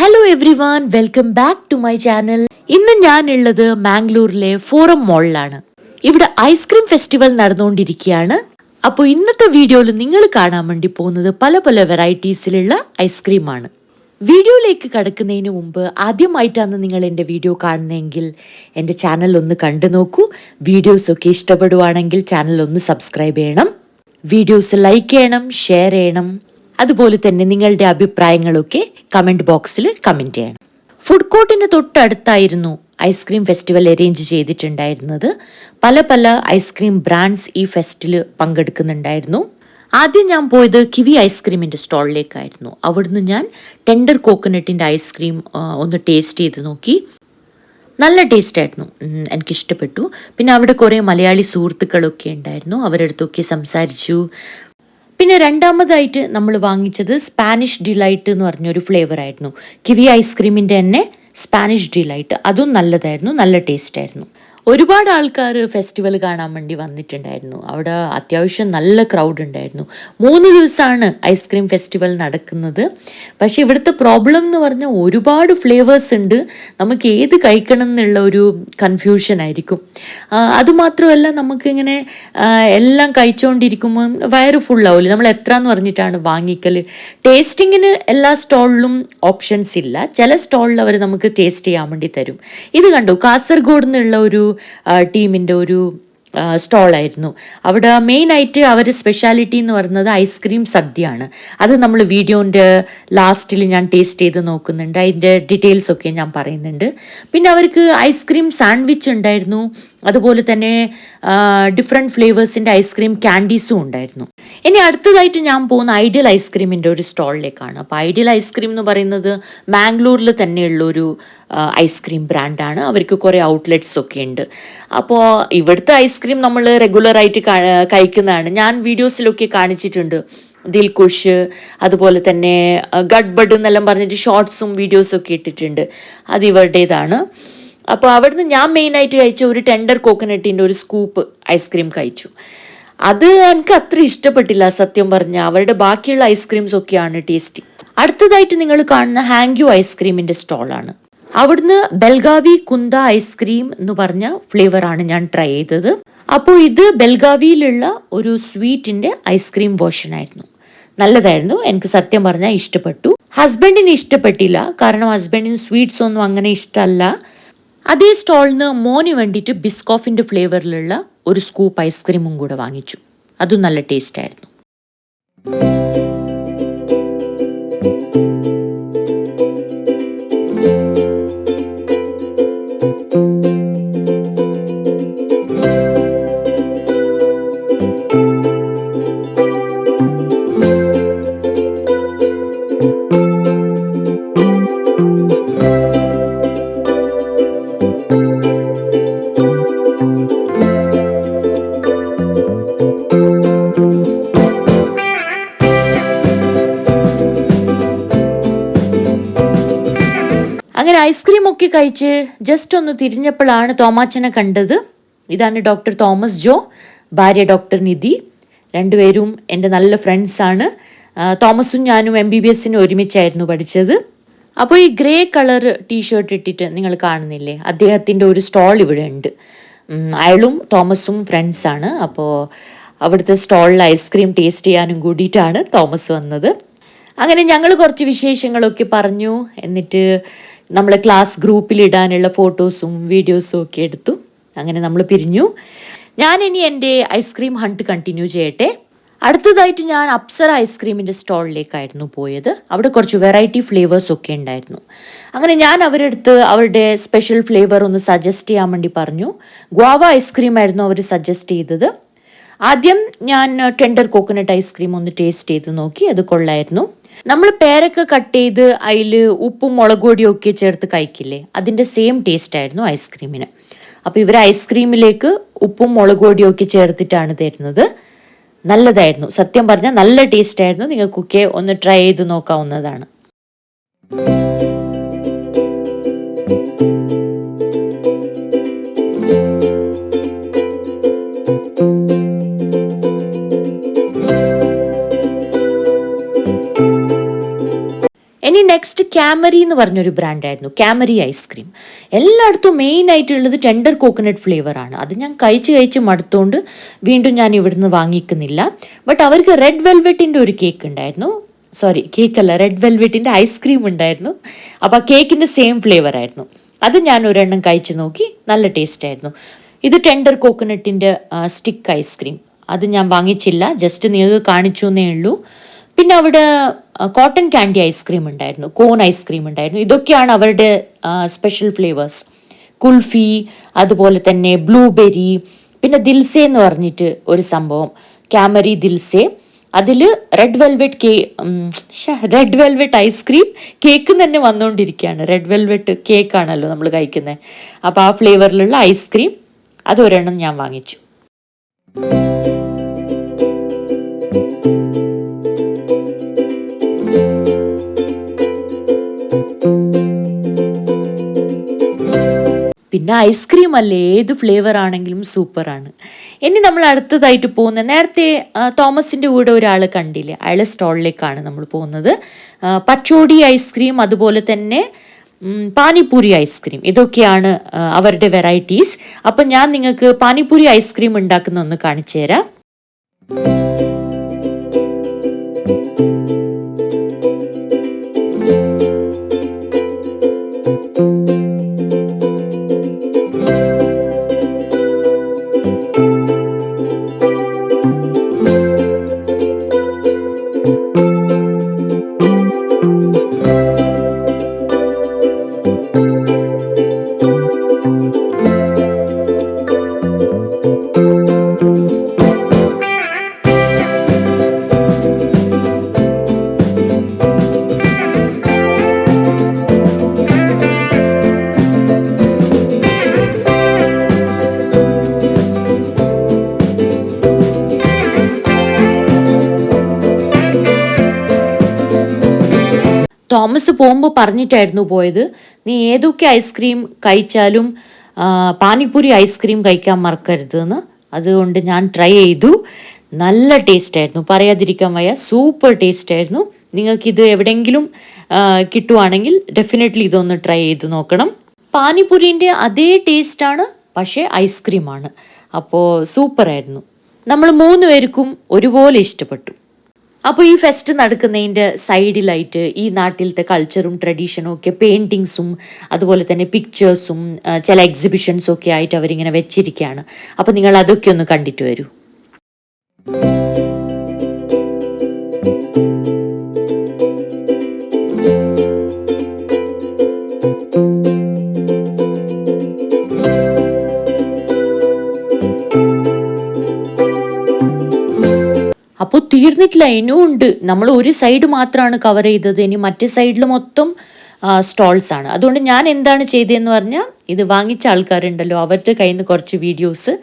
Hello everyone, welcome back to my channel. ഇന്ന് ഞാനുള്ളത് മാംഗ്ലൂരിലെ forum മോളിലാണ്. ഇവിടെ ഐസ്ക്രീം ഫെസ്റ്റിവൽ നടന്നുകൊണ്ടിരിക്കുകയാണ്. അപ്പോൾ ഇന്നത്തെ വീഡിയോയിൽ നിങ്ങൾ കാണാൻ വേണ്ടി പോകുന്നത് പല പല വെറൈറ്റീസിലുള്ള ഐസ്ക്രീമാണ്. വീഡിയോയിലേക്ക് കടക്കുന്നതിന് മുമ്പ് ആദ്യമായിട്ടാണ് നിങ്ങൾ എൻ്റെ വീഡിയോ കാണുന്നതെങ്കിൽ എൻ്റെ ചാനൽ ഒന്ന് കണ്ടു നോക്കൂ. വീഡിയോസൊക്കെ ഇഷ്ടപ്പെടുവാണെങ്കിൽ ചാനൽ ഒന്ന് സബ്സ്ക്രൈബ് ചെയ്യണം, വീഡിയോസ് ലൈക്ക് ചെയ്യണം, ഷെയർ ചെയ്യണം. അതുപോലെ തന്നെ നിങ്ങളുടെ അഭിപ്രായങ്ങളൊക്കെ കമൻറ്റ് ബോക്സിൽ കമൻറ്റ് ചെയ്യണം. ഫുഡ് കോർട്ടിന് തൊട്ടടുത്തായിരുന്നു ഐസ്ക്രീം ഫെസ്റ്റിവൽ അറേഞ്ച് ചെയ്തിട്ടുണ്ടായിരുന്നത്. പല പല ഐസ്ക്രീം ബ്രാൻഡ്സ് ഈ ഫെസ്റ്റിൽ പങ്കെടുക്കുന്നുണ്ടായിരുന്നു. ആദ്യം ഞാൻ പോയത് കിവി ഐസ്ക്രീമിൻ്റെ സ്റ്റാളിലേക്കായിരുന്നു. അവിടുന്ന് ഞാൻ ടെൻഡർ കോക്കനട്ടിൻ്റെ ഐസ്ക്രീം ഒന്ന് ടേസ്റ്റ് ചെയ്ത് നോക്കി. നല്ല ടേസ്റ്റ് ആയിരുന്നു, എനിക്കിഷ്ടപ്പെട്ടു. പിന്നെ അവിടെ കുറേ മലയാളി സുഹൃത്തുക്കളൊക്കെ ഉണ്ടായിരുന്നു, അവരുടെ അടുത്തൊക്കെ സംസാരിച്ചു. പിന്നെ രണ്ടാമതായിട്ട് നമ്മൾ വാങ്ങിച്ചത് സ്പാനിഷ് ഡിലൈറ്റ് എന്ന് പറഞ്ഞൊരു ഫ്ലേവർ ആയിരുന്നു. കിവി ഐസ്ക്രീമിൻ്റെ തന്നെ സ്പാനിഷ് ഡിലൈറ്റ്, അതും നല്ലതായിരുന്നു, നല്ല ടേസ്റ്റ് ആയിരുന്നു. ഒരുപാട് ആൾക്കാർ ഫെസ്റ്റിവൽ കാണാൻ വേണ്ടി വന്നിട്ടുണ്ടായിരുന്നു. അവിടെ അത്യാവശ്യം നല്ല ക്രൗഡ് ഉണ്ടായിരുന്നു. 3 ദിവസമാണ് ഐസ്ക്രീം ഫെസ്റ്റിവൽ നടക്കുന്നത്. പക്ഷേ ഇവിടുത്തെ പ്രോബ്ലം എന്ന് പറഞ്ഞാൽ ഒരുപാട് ഫ്ലേവേഴ്സ് ഉണ്ട്, നമുക്ക് ഏത് കഴിക്കണം എന്നുള്ള ഒരു കൺഫ്യൂഷൻ ആയിരിക്കും. അതുമാത്രമല്ല, നമുക്കിങ്ങനെ എല്ലാം കഴിച്ചുകൊണ്ടിരിക്കുമ്പോൾ വയറ് ഫുള്ളാവില്ല. നമ്മൾ എത്ര എന്ന് പറഞ്ഞിട്ടാണ് വാങ്ങിക്കൽ. ടേസ്റ്റിങ്ങിന് എല്ലാ സ്റ്റോളിലും ഓപ്ഷൻസ് ഇല്ല. ചില സ്റ്റോളിൽ അവർ നമുക്ക് ടേസ്റ്റ് ചെയ്യാൻ വേണ്ടി തരും. ഇത് കണ്ടു, കാസർഗോഡ് നിന്നുള്ള ഒരു ടീമിൻ്റെ ഒരു സ്റ്റോളായിരുന്നു. അവിടെ മെയിനായിട്ട് അവർ സ്പെഷ്യാലിറ്റി എന്ന് പറയുന്നത് ഐസ്ക്രീം സദ്യയാണ്. അത് നമ്മൾ വീഡിയോൻ്റെ ലാസ്റ്റിൽ ഞാൻ ടേസ്റ്റ് ചെയ്ത് നോക്കുന്നുണ്ട്, അതിൻ്റെ ഡീറ്റെയിൽസ് ഒക്കെ ഞാൻ പറയുന്നുണ്ട്. പിന്നെ അവർക്ക് ഐസ്ക്രീം സാൻഡ്വിച്ച് ഉണ്ടായിരുന്നു, അതുപോലെ തന്നെ ഡിഫറെൻറ്റ് ഫ്ലേവേഴ്സിൻ്റെ ഐസ്ക്രീം ക്യാൻഡീസും ഉണ്ടായിരുന്നു. ഇനി അടുത്തതായിട്ട് ഞാൻ പോകുന്ന ഐഡിയൽ ഐസ്ക്രീമിൻ്റെ ഒരു സ്റ്റോളിലേക്കാണ്. അപ്പോൾ ഐഡിയൽ ഐസ്ക്രീം എന്ന് പറയുന്നത് മാംഗ്ലൂരിൽ തന്നെയുള്ളൊരു ഐസ്ക്രീം ബ്രാൻഡാണ്. അവർക്ക് കുറേ ഔട്ട്ലെറ്റ്സ് ഒക്കെ ഉണ്ട്. അപ്പോൾ ഇവിടുത്തെ ഐസ്ക്രീം നമ്മൾ റെഗുലറായിട്ട് കഴിക്കുന്നതാണ്. ഞാൻ വീഡിയോസിലൊക്കെ കാണിച്ചിട്ടുണ്ട്, ദിൽകുഷ്, അതുപോലെ തന്നെ ഗഡ്ബഡ് എന്നെല്ലാം പറഞ്ഞിട്ട് ഷോർട്സും വീഡിയോസും ഒക്കെ ഇട്ടിട്ടുണ്ട്. അത് ഇവരുടേതാണ്. അപ്പോൾ അവിടുന്ന് ഞാൻ മെയിനായിട്ട് കഴിച്ച ഒരു ടെൻഡർ കോക്കനട്ടിൻ്റെ ഒരു സ്കൂപ്പ് ഐസ്ക്രീം കഴിച്ചു. അത് എനിക്ക് അത്ര ഇഷ്ടപ്പെട്ടില്ല സത്യം പറഞ്ഞാൽ. അവരുടെ ബാക്കിയുള്ള ഐസ്ക്രീംസ് ഒക്കെയാണ് ടേസ്റ്റി. അടുത്തതായിട്ട് നിങ്ങൾ കാണുന്ന ഹാങ്ക്യൂ ഐസ്ക്രീമിൻ്റെ സ്റ്റോളാണ്. അവിടുന്ന് ബെൽഗാവി കുന്ത ഐസ്ക്രീം എന്ന് പറഞ്ഞ ഫ്ലേവറാണ് ഞാൻ ട്രൈ ചെയ്തത്. അപ്പോൾ ഇത് ബെൽഗാവിയിലുള്ള ഒരു സ്വീറ്റിൻ്റെ ഐസ്ക്രീം വേർഷൻ ആയിരുന്നു. നല്ലതായിരുന്നു, എനിക്ക് സത്യം പറഞ്ഞാൽ ഇഷ്ടപ്പെട്ടു. ഹസ്ബൻഡിന് ഇഷ്ടപ്പെട്ടില്ല, കാരണം ഹസ്ബൻഡിന് സ്വീറ്റ്സ് ഒന്നും അങ്ങനെ ഇഷ്ടമല്ല. അതേ സ്റ്റോളിൽ നിന്ന് മോന് വേണ്ടിയിട്ട് ബിസ്കോഫിൻ്റെ ഫ്ലേവറിലുള്ള ഒരു സ്കൂപ്പ് ഐസ്ക്രീമും കൂടെ വാങ്ങിച്ചു. അതും നല്ല ടേസ്റ്റ് ആയിരുന്നു. അങ്ങനെ ഐസ്ക്രീം ഒക്കെ കഴിച്ച് ജസ്റ്റ് ഒന്ന് തിരിഞ്ഞപ്പോഴാണ് തോമാച്ചനെ കണ്ടത്. ഇതാണ് ഡോക്ടർ തോമസ് ജോ, ഭാര്യ ഡോക്ടർ നിധി. രണ്ടുപേരും എൻ്റെ നല്ല ഫ്രണ്ട്സാണ്. തോമസും ഞാനും MBBS ഒരുമിച്ചായിരുന്നു പഠിച്ചത്. അപ്പോൾ ഈ ഗ്രേ കളർ ടീഷർട്ട് ഇട്ടിട്ട് നിങ്ങൾ കാണുന്നില്ലേ, അദ്ദേഹത്തിൻ്റെ ഒരു സ്റ്റോൾ ഇവിടെ ഉണ്ട്. അയാളും തോമസും ഫ്രണ്ട്സാണ്. അപ്പോൾ അവിടുത്തെ സ്റ്റോളിൽ ഐസ്ക്രീം ടേസ്റ്റ് ചെയ്യാനും കൂടിയിട്ടാണ് തോമസ് വന്നത്. അങ്ങനെ ഞങ്ങൾ കുറച്ച് വിശേഷങ്ങളൊക്കെ പറഞ്ഞു. എന്നിട്ട് നമ്മൾ ക്ലാസ് ഗ്രൂപ്പിൽ ഇടാനുള്ള ഫോട്ടോസും വീഡിയോസും ഒക്കെ എടുത്തു. അങ്ങനെ നമ്മൾ പിരിഞ്ഞു. ഞാനിനി എൻ്റെ ഐസ്ക്രീം ഹണ്ട് കണ്ടിന്യൂ ചെയ്യട്ടെ. അടുത്തതായിട്ട് ഞാൻ അപ്സര ഐസ്ക്രീമിൻ്റെ സ്റ്റോളിലേക്കായിരുന്നു പോയത്. അവിടെ കുറച്ച് വെറൈറ്റി ഫ്ലേവേഴ്സ് ഒക്കെ ഉണ്ടായിരുന്നു. അങ്ങനെ ഞാൻ അവരെടുത്ത് അവരുടെ സ്പെഷ്യൽ ഫ്ലേവർ ഒന്ന് സജസ്റ്റ് ചെയ്യാൻ വേണ്ടി പറഞ്ഞു. ഗുവാവ ഐസ്ക്രീം ആയിരുന്നു അവർ സജസ്റ്റ് ചെയ്തത്. ആദ്യം ഞാൻ ടെൻഡർ കോക്കനട്ട് ഐസ്ക്രീം ഒന്ന് ടേസ്റ്റ് ചെയ്ത് നോക്കി, അത് കൊള്ളായിരുന്നു. നമ്മൾ പേരൊക്കെ കട്ട് ചെയ്ത് അതിൽ ഉപ്പും മുളക് പൊടിയും ഒക്കെ ചേർത്ത് കഴിക്കില്ലേ, അതിൻ്റെ സെയിം ടേസ്റ്റ് ആയിരുന്നു ഐസ്ക്രീമിന്. അപ്പോൾ ഇവർ ഐസ്ക്രീമിലേക്ക് ഉപ്പും മുളക് പൊടിയും ഒക്കെ ചേർത്തിട്ടാണ് തരുന്നത്. നല്ലതായിരുന്നു, സത്യം പറഞ്ഞാൽ നല്ല ടേസ്റ്റ് ആയിരുന്നു. നിങ്ങൾക്കൊക്കെ ഒന്ന് ട്രൈ ചെയ്ത് നോക്കാവുന്നതാണ്. ഇനി നെക്സ്റ്റ് ക്യാമറി എന്ന് പറഞ്ഞൊരു ബ്രാൻഡായിരുന്നു, ക്യാമറി ഐസ്ക്രീം. എല്ലായിടത്തും മെയിൻ ആയിട്ടുള്ളത് ടെൻഡർ കോക്കനട്ട് ഫ്ലേവറാണ്. അത് ഞാൻ കഴിച്ച് മടുത്തോണ്ട് വീണ്ടും ഞാൻ ഇവിടുന്ന് വാങ്ങിക്കുന്നില്ല. ബട്ട് അവർക്ക് റെഡ് വെൽവെറ്റിൻ്റെ ഒരു കേക്ക് ഉണ്ടായിരുന്നു, സോറി കേക്കല്ല, റെഡ് വെൽവെറ്റിൻ്റെ ഐസ്ക്രീം ഉണ്ടായിരുന്നു. അപ്പോൾ കേക്കിൻ്റെ സെയിം ഫ്ലേവർ ആയിരുന്നു. അത് ഞാൻ ഒരെണ്ണം കഴിച്ച് നോക്കി, നല്ല ടേസ്റ്റ് ആയിരുന്നു. ഇത് ടെൻഡർ കോക്കനട്ടിൻ്റെ സ്റ്റിക്ക് ഐസ്ക്രീം, അത് ഞാൻ വാങ്ങിച്ചില്ല, ജസ്റ്റ് നിങ്ങൾക്ക് കാണിച്ചു എന്നേ ഉള്ളൂ. പിന്നെ അവിടെ കോട്ടൺ ക്യാൻഡി ഐസ്ക്രീം ഉണ്ടായിരുന്നു, കോൺ ഐസ്ക്രീം ഉണ്ടായിരുന്നു. ഇതൊക്കെയാണ് അവരുടെ സ്പെഷ്യൽ ഫ്ലേവേഴ്സ്. കുൽഫി, അതുപോലെ തന്നെ ബ്ലൂബെറി, പിന്നെ ദിൽസെ എന്ന് പറഞ്ഞിട്ട് ഒരു സംഭവം, ക്യാമറി ദിൽസെ. അതിൽ റെഡ് വെൽവെറ്റ് ഐസ്ക്രീം കേക്ക് തന്നെ വന്നുകൊണ്ടിരിക്കുകയാണ്. റെഡ് വെൽവെറ്റ് കേക്കാണല്ലോ നമ്മൾ കഴിക്കുന്നത്. അപ്പോൾ ആ ഫ്ലേവറിലുള്ള ഐസ്ക്രീം അതൊരെണ്ണം ഞാൻ വാങ്ങിച്ചു. പിന്നെ ഐസ്ക്രീം അല്ലേ, ഏത് ഫ്ലേവർ ആണെങ്കിലും സൂപ്പറാണ്. ഇനി നമ്മൾ അടുത്തതായിട്ട് പോകുന്നത്, നേരത്തെ തോമസിൻ്റെ കൂടെ ഒരാൾ കണ്ടില്ലേ, അയാളെ സ്റ്റോളിലേക്കാണ് നമ്മൾ പോകുന്നത്. പച്ചോടി ഐസ്ക്രീം, അതുപോലെ തന്നെ പാനിപ്പൂരി ഐസ്ക്രീം, ഇതൊക്കെയാണ് അവരുടെ വെറൈറ്റീസ്. അപ്പം ഞാൻ നിങ്ങൾക്ക് പാനിപ്പൂരി ഐസ്ക്രീം ഉണ്ടാക്കുന്ന ഒന്ന് കാണിച്ചു തരാം. തോമസ് പോകുമ്പോൾ പറഞ്ഞിട്ടായിരുന്നു പോയത്, നീ ഏതൊക്കെ ഐസ്ക്രീം കഴിച്ചാലും പാനിപ്പൂരി ഐസ്ക്രീം കഴിക്കാൻ മറക്കരുതെന്ന്. അതുകൊണ്ട് ഞാൻ ട്രൈ ചെയ്തു, നല്ല ടേസ്റ്റ് ആയിരുന്നു, പറയാതിരിക്കാൻ വയ്യ, സൂപ്പർ ടേസ്റ്റ് ആയിരുന്നു. നിങ്ങൾക്കിത് എവിടെയെങ്കിലും കിട്ടുവാണെങ്കിൽ ഡെഫിനറ്റ്ലി ഇതൊന്ന് ട്രൈ ചെയ്ത് നോക്കണം. പാനിപ്പൂരിൻ്റെ അതേ ടേസ്റ്റാണ്, പക്ഷേ ഐസ്ക്രീമാണ്. അപ്പോൾ സൂപ്പറായിരുന്നു. നമ്മൾ 3 പേർക്കും ഒരുപോലെ ഇഷ്ടപ്പെട്ടു. അപ്പോൾ ഈ ഫെസ്റ്റ് നടക്കുന്നതിൻ്റെ സൈഡിലായിട്ട് ഈ നാട്ടിലത്തെ കൾച്ചറും ട്രഡീഷനും ഒക്കെ പെയിൻറ്റിങ്സും അതുപോലെ തന്നെ പിക്ചേഴ്സും ചില എക്സിബിഷൻസും ഒക്കെ ആയിട്ട് അവരിങ്ങനെ വെച്ചിരിക്കുകയാണ്. അപ്പോൾ നിങ്ങൾ അതൊക്കെ ഒന്ന് കണ്ടിട്ട് വരൂ. അപ്പോൾ തീർന്നിട്ടില്ല, ഇനിയും ഉണ്ട്. നമ്മൾ ഒരു സൈഡ് മാത്രമാണ് കവർ ചെയ്തത്, ഇനി മറ്റേ സൈഡിൽ മൊത്തം സ്റ്റോൾസ് ആണ്. അതുകൊണ്ട് ഞാൻ എന്താണ് ചെയ്തതെന്ന് പറഞ്ഞാൽ, ഇത് വാങ്ങിച്ച ആൾക്കാരുണ്ടല്ലോ അവരുടെ കയ്യിൽ നിന്ന് കുറച്ച് വീഡിയോസ്,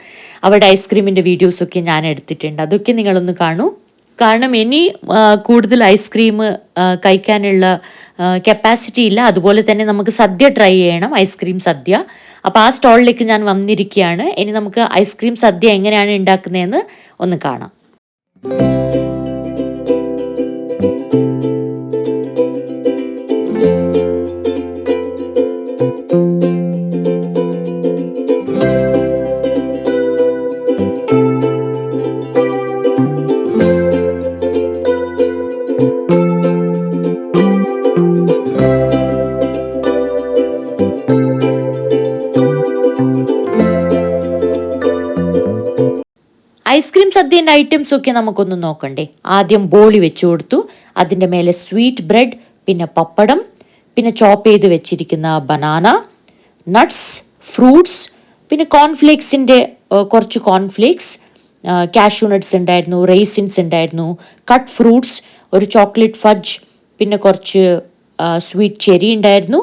അവരുടെ ഐസ്ക്രീമിൻ്റെ വീഡിയോസൊക്കെ ഞാൻ എടുത്തിട്ടുണ്ട്. അതൊക്കെ നിങ്ങളൊന്ന് കാണൂ. കാരണം ഇനി കൂടുതൽ ഐസ്ക്രീം കഴിക്കാനുള്ള കപ്പാസിറ്റി ഇല്ല. അതുപോലെ തന്നെ നമുക്ക് സദ്യ ട്രൈ ചെയ്യണം, ഐസ്ക്രീം സദ്യ. അപ്പോൾ ആ സ്റ്റോളിലേക്ക് ഞാൻ വന്നിരിക്കുകയാണ്. ഇനി നമുക്ക് ഐസ്ക്രീം സദ്യ എങ്ങനെയാണ് ഉണ്ടാക്കുന്നതെന്ന് ഒന്ന് കാണാം. ഐസ്ക്രീം സദ്യൻ്റെ ഐറ്റംസ് ഒക്കെ നമുക്കൊന്ന് നോക്കണ്ടേ. ആദ്യം ബോളി വെച്ചു കൊടുത്തു, അതിൻ്റെ മേലെ സ്വീറ്റ് ബ്രെഡ്, പിന്നെ പപ്പടം, പിന്നെ ചോപ്പ് ചെയ്ത് വെച്ചിരിക്കുന്ന ബനാന, നട്ട്സ്, ഫ്രൂട്ട്സ്, പിന്നെ കോൺഫ്ലേക്സിൻ്റെ കുറച്ച് കോൺഫ്ലേക്സ്, കാഷ്യൂ നട്ട്സ് ഉണ്ടായിരുന്നു, റേസിൻസ് ഉണ്ടായിരുന്നു, കട്ട് ഫ്രൂട്ട്സ്, ഒരു ചോക്ലേറ്റ് ഫഡ്ജ്, പിന്നെ കുറച്ച് സ്വീറ്റ് ചെറി ഉണ്ടായിരുന്നു,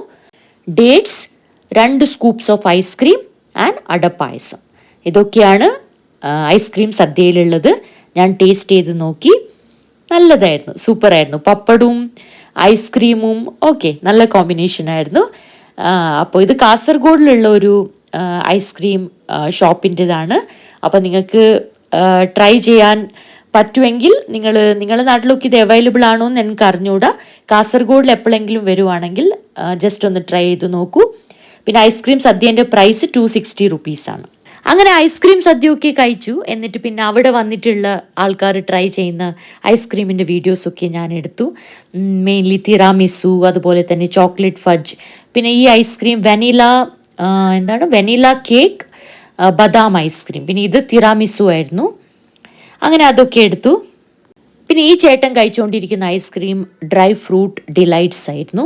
dates, 2 scoops of ice cream and ada payasam. ഇതൊക്കെയാണ് ഐസ്ക്രീം സദ്യയിലുള്ളത്. ഞാൻ ടേസ്റ്റ് ചെയ്ത് നോക്കി, നല്ലതായിരുന്നു, സൂപ്പറായിരുന്നു. പപ്പടവും ഐസ്ക്രീമും ഓക്കെ, നല്ല കോമ്പിനേഷൻ ആയിരുന്നു. അപ്പോൾ ഇത് കാസർഗോഡിലുള്ള ഒരു ഐസ്ക്രീം ഷോപ്പിൻ്റെതാണ്. അപ്പോൾ നിങ്ങൾക്ക് ട്രൈ ചെയ്യാൻ പറ്റുമെങ്കിൽ നിങ്ങളുടെ നാട്ടിലൊക്കെ ഇത് അവൈലബിൾ ആണോ എന്ന് എനിക്ക് അറിഞ്ഞൂടാ. കാസർഗോഡിൽ എപ്പോഴെങ്കിലും വരുവാണെങ്കിൽ ജസ്റ്റ് ഒന്ന് ട്രൈ ചെയ്ത് നോക്കൂ. പിന്നെ ഐസ്ക്രീം സദ്യേൻ്റെ പ്രൈസ് 260 റുപ്പീസാണ്. അങ്ങനെ ഐസ്ക്രീം സദ്യയൊക്കെ കഴിച്ചു. എന്നിട്ട് പിന്നെ അവിടെ വന്നിട്ടുള്ള ആൾക്കാർ ട്രൈ ചെയ്യുന്ന ഐസ്ക്രീമിൻ്റെ വീഡിയോസൊക്കെ ഞാൻ എടുത്തു. മെയിൻലി തിറാമിസു, അതുപോലെ തന്നെ ചോക്ലേറ്റ് ഫഡ്ജ്, പിന്നെ ഈ ഐസ്ക്രീം വെനില കേക്ക്, ബദാം ഐസ്ക്രീം, പിന്നെ ഇത് തിറാമിസു ആയിരുന്നു. അങ്ങനെ അതൊക്കെ എടുത്തു. പിന്നെ ഈ ചേട്ടൻ കഴിച്ചുകൊണ്ടിരിക്കുന്ന ഐസ്ക്രീം ഡ്രൈ ഫ്രൂട്ട് ഡിലൈറ്റ്സ് ആയിരുന്നു.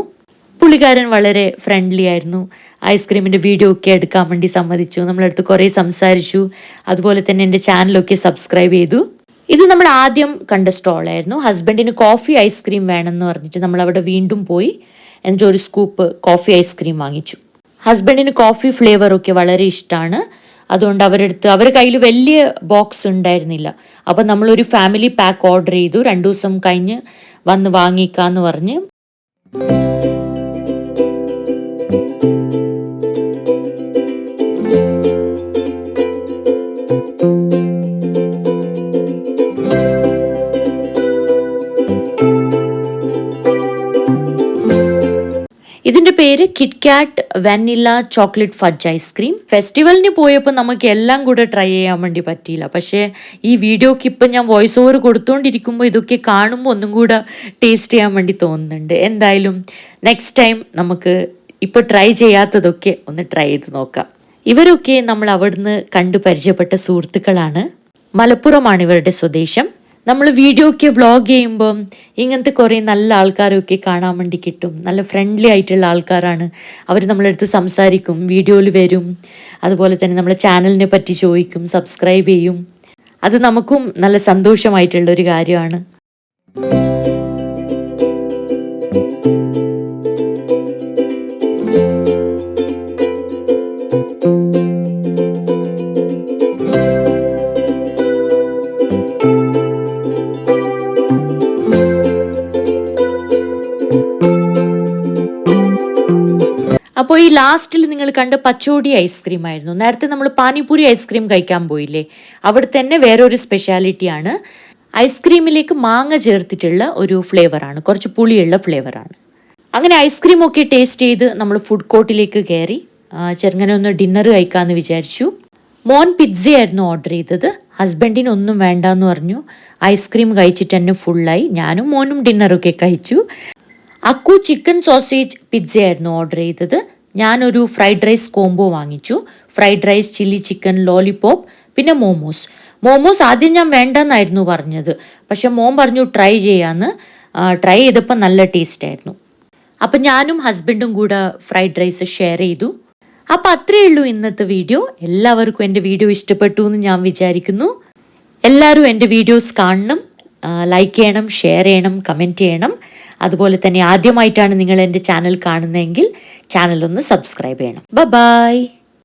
പുള്ളിക്കാരൻ വളരെ ഫ്രണ്ട്ലി ആയിരുന്നു. ഐസ്ക്രീമിൻ്റെ വീഡിയോ ഒക്കെ എടുക്കാൻ വേണ്ടി സമ്മതിച്ചു. നമ്മളടുത്ത് കുറേ സംസാരിച്ചു. അതുപോലെ തന്നെ എൻ്റെ ചാനലൊക്കെ സബ്സ്ക്രൈബ് ചെയ്തു. ഇത് നമ്മൾ ആദ്യം കണ്ട സ്റ്റോളായിരുന്നു. ഹസ്ബൻഡിന് കോഫി ഐസ്ക്രീം വേണമെന്ന് പറഞ്ഞിട്ട് നമ്മൾ അവിടെ വീണ്ടും പോയി എന്നിട്ട് ഒരു സ്കൂപ്പ് കോഫി ഐസ്ക്രീം വാങ്ങിച്ചു. ഹസ്ബൻഡിന് കോഫി ഫ്ലേവറൊക്കെ വളരെ ഇഷ്ടമാണ്. അതുകൊണ്ട് അവരുടെ കയ്യിൽ വലിയ ബോക്സ് ഉണ്ടായിരുന്നില്ല. അപ്പം നമ്മളൊരു ഫാമിലി പാക്ക് ഓർഡർ ചെയ്തു. 2 ദിവസം കഴിഞ്ഞ് വന്ന് വാങ്ങിക്കാന്ന് പറഞ്ഞ്. ഇതിൻ്റെ പേര് KitKat vanilla chocolate fudge ice cream. ഫെസ്റ്റിവലിന് പോയപ്പോൾ നമുക്ക് എല്ലാം കൂടെ ട്രൈ ചെയ്യാൻ വേണ്ടി പറ്റിയില്ല. പക്ഷേ ഈ വീഡിയോക്ക് ഇപ്പം ഞാൻ വോയിസ് ഓവർ കൊടുത്തുകൊണ്ടിരിക്കുമ്പോൾ ഇതൊക്കെ കാണുമ്പോൾ ഒന്നും കൂടെ ടേസ്റ്റ് ചെയ്യാൻ വേണ്ടി തോന്നുന്നുണ്ട്. എന്തായാലും നെക്സ്റ്റ് ടൈം നമുക്ക് ഇപ്പോൾ ട്രൈ ചെയ്യാത്തതൊക്കെ ഒന്ന് ട്രൈ ചെയ്ത് നോക്കാം. ഇവരൊക്കെ നമ്മൾ അവിടുന്ന് കണ്ടു പരിചയപ്പെട്ട സുഹൃത്തുക്കളാണ്. മലപ്പുറമാണ് ഇവരുടെ സ്വദേശം. നമ്മൾ വീഡിയോ ഒക്കെ വ്ളോഗ് ചെയ്യുമ്പം ഇങ്ങനത്തെ കുറേ നല്ല ആൾക്കാരൊക്കെ കാണാൻ വേണ്ടി കിട്ടും. നല്ല ഫ്രണ്ട്ലി ആയിട്ടുള്ള ആൾക്കാരാണ്. അവർ നമ്മളടുത്ത് സംസാരിക്കും, വീഡിയോയിൽ വരും, അതുപോലെ തന്നെ നമ്മളെ ചാനലിനെ പറ്റി ചോദിക്കും, സബ്സ്ക്രൈബ് ചെയ്യും. അത് നമുക്കും നല്ല സന്തോഷമായിട്ടുള്ളൊരു കാര്യമാണ്. അപ്പോൾ ഈ ലാസ്റ്റിൽ നിങ്ങൾ കണ്ട പച്ചോടി ഐസ്ക്രീം ആയിരുന്നു. നേരത്തെ നമ്മൾ പാനിപൂരി ഐസ്ക്രീം കഴിക്കാൻ പോയില്ലേ, അവിടെ തന്നെ വേറൊരു സ്പെഷ്യാലിറ്റിയാണ്. ഐസ്ക്രീമിലേക്ക് മാങ്ങ ചേർത്തിട്ടുള്ള ഒരു ഫ്ലേവറാണ്, കുറച്ച് പുളിയുള്ള ഫ്ലേവറാണ്. അങ്ങനെ ഐസ്ക്രീമൊക്കെ ടേസ്റ്റ് ചെയ്ത് നമ്മൾ ഫുഡ് കോർട്ടിലേക്ക് കയറി ചെറുങ്ങനെ ഒന്ന് ഡിന്നർ കഴിക്കാമെന്ന് വിചാരിച്ചു. മോൻ പിസ്സയായിരുന്നു ഓർഡർ ചെയ്തത്. ഹസ്ബൻഡിന് ഒന്നും വേണ്ടാന്ന് പറഞ്ഞു. ഐസ്ക്രീം കഴിച്ചിട്ട് തന്നെ ഫുള്ളായി. ഞാനും മോനും ഡിന്നറൊക്കെ കഴിച്ചു. അക്കു ചിക്കൻ സോസേജ് പിസ്സയായിരുന്നു ഓർഡർ ചെയ്തത്. ഞാനൊരു ഫ്രൈഡ് റൈസ് കോംബോ വാങ്ങിച്ചു. Fried rice, chilli chicken, lollipop, പിന്നെ മോമോസ് ആദ്യം ഞാൻ വേണ്ടെന്നായിരുന്നു പറഞ്ഞത്. പക്ഷെ മോൻ പറഞ്ഞു ട്രൈ ചെയ്യാമെന്ന്. ട്രൈ ചെയ്തപ്പോൾ നല്ല ടേസ്റ്റ് ആയിരുന്നു. അപ്പം ഞാനും ഹസ്ബൻഡും കൂടെ ഫ്രൈഡ് റൈസ് ഷെയർ ചെയ്തു. അപ്പം അത്രയേ ഉള്ളൂ ഇന്നത്തെ വീഡിയോ. എല്ലാവർക്കും എൻ്റെ വീഡിയോ ഇഷ്ടപ്പെട്ടു എന്ന് ഞാൻ വിചാരിക്കുന്നു. എല്ലാവരും എൻ്റെ വീഡിയോസ് കാണണം, ലൈക്ക് ചെയ്യണം, ഷെയർ ചെയ്യണം, കമൻറ്റ് ചെയ്യണം. അതുപോലെ തന്നെ ആദ്യമായിട്ടാണ് നിങ്ങൾ എൻ്റെ ചാനൽ കാണുന്നതെങ്കിൽ ചാനൽ ഒന്ന് സബ്സ്ക്രൈബ് ചെയ്യണം. ബൈ.